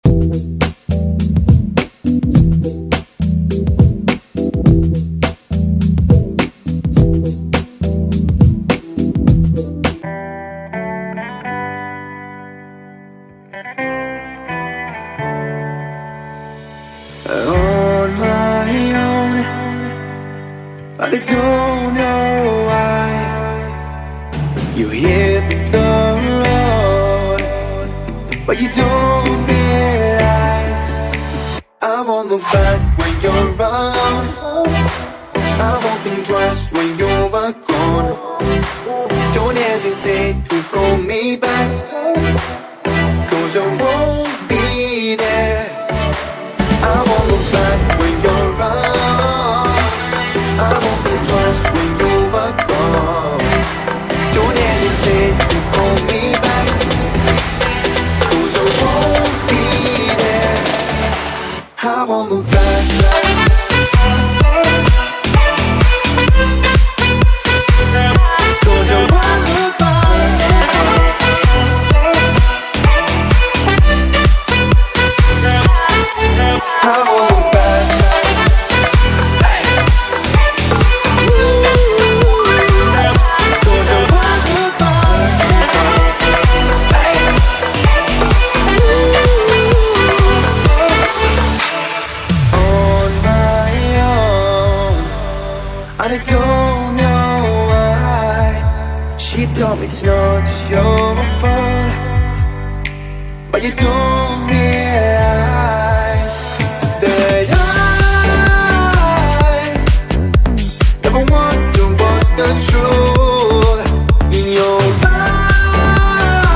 On my own, but I don't know why. You hit the road, but you don't realize I won't look back when you're around. I won't think twice when you're gone. Don't hesitate to call me back, 'cause I won't be there. I won't look back when you're around. I won't think twice when you're gone. Don't hesitate to call me back, 'cause I won't be there. I won't look back. I don't know why. She told me it's not your fault, but you don't realize that I never wonder what's the truth in your eyes.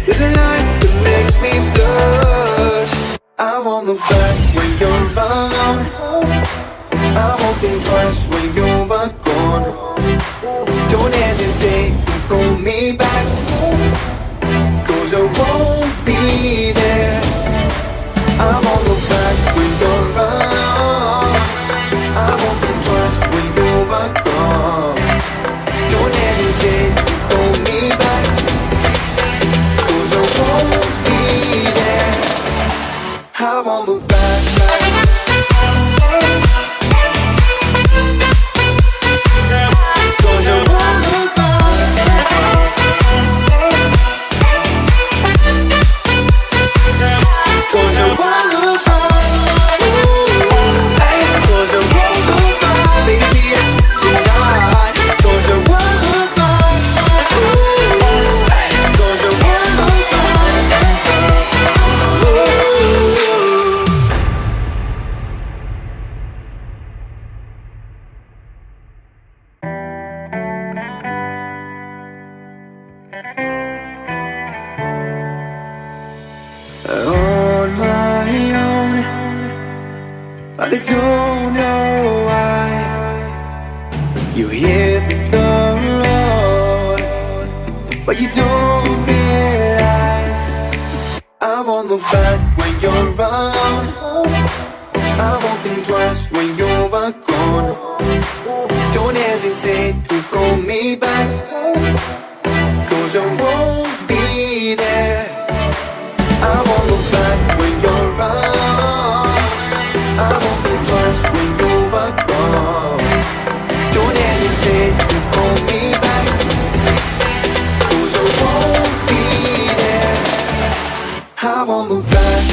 There's a light that makes me blush. I won't look back when you're around. I won't think twice when you're gone. Don't hesitate to call me back, 'cause I won't be there. I won't look back when you're around. I won't think twice when you're gone. Don't hesitate to call me back, 'cause I won't be there. I won't look back. On my own, but I don't know why. You hit the road, but you don't realize I won't look back when you're around. I won't think twice when you're gone. Don't hesitate to call me back, 'cause I won't be there. I won't look back when you're around. I won't think twice when you're gone. Don't hesitate to call me back, 'cause I won't be there. I won't look back.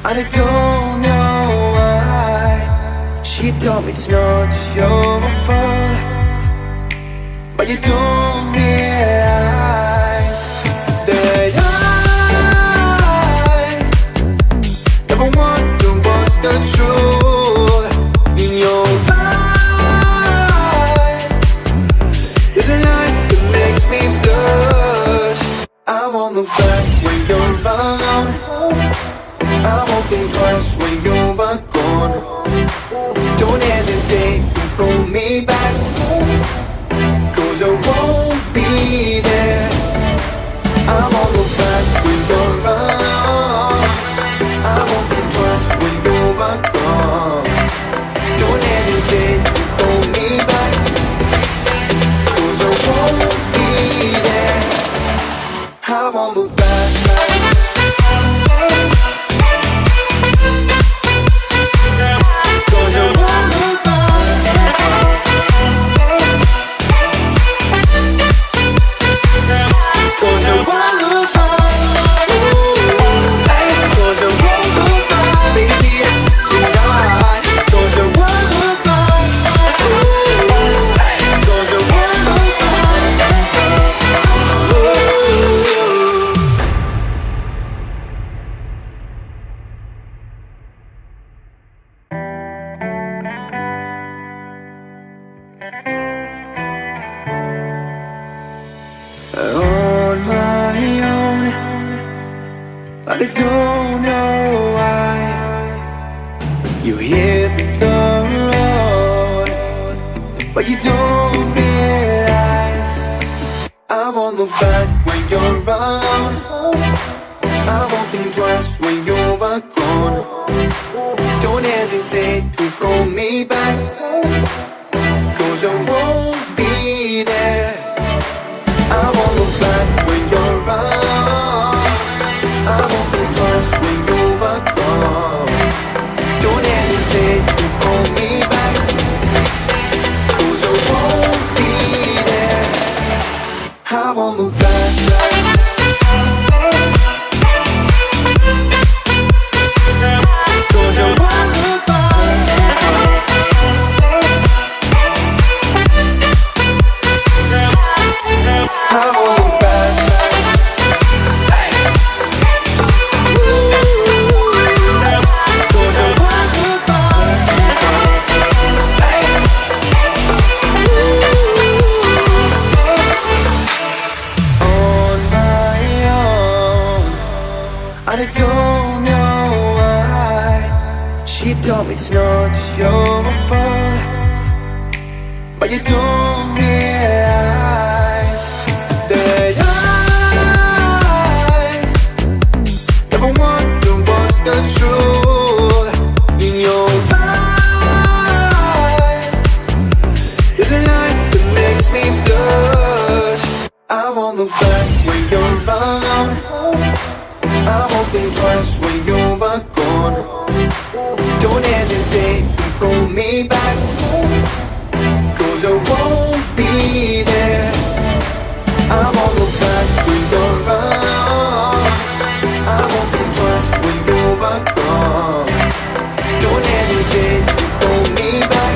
I don't know why. She told me it's not your fault, but you don't realize that I never wonder what's the truth in your eyes. There's a light that makes me blush. I I won't look back when you're around. I won't think twice when you're gone. Don't hesitate to pull me back, 'cause I won't be there. I won't look back when you're around. I won't think twice when you're gone. Don't hesitate to pull me back, 'cause I won't be there. I won't look back. On my own, but I don't know why. You hit the road, but you don't realize. I won't look back when you're around. I won't think twice when you're gone. Don't hesitate to call me back, 'cause I won't be there. I won't look back when you're around. I won't think twice when you're gone. Don't hesitate to call me back, 'cause I won't be there. I won't look back. I don't know why. She told me it's not your fault, but you don't realize that I never wonder what's the truth in your eyes. There's a light that makes me blush. I won't look back when you're around. I won't think twice when you're gone. Don't hesitate to call me back, 'cause I won't be there. I won't look back when you're around. I won't think twice when you're gone. Don't hesitate to call me back,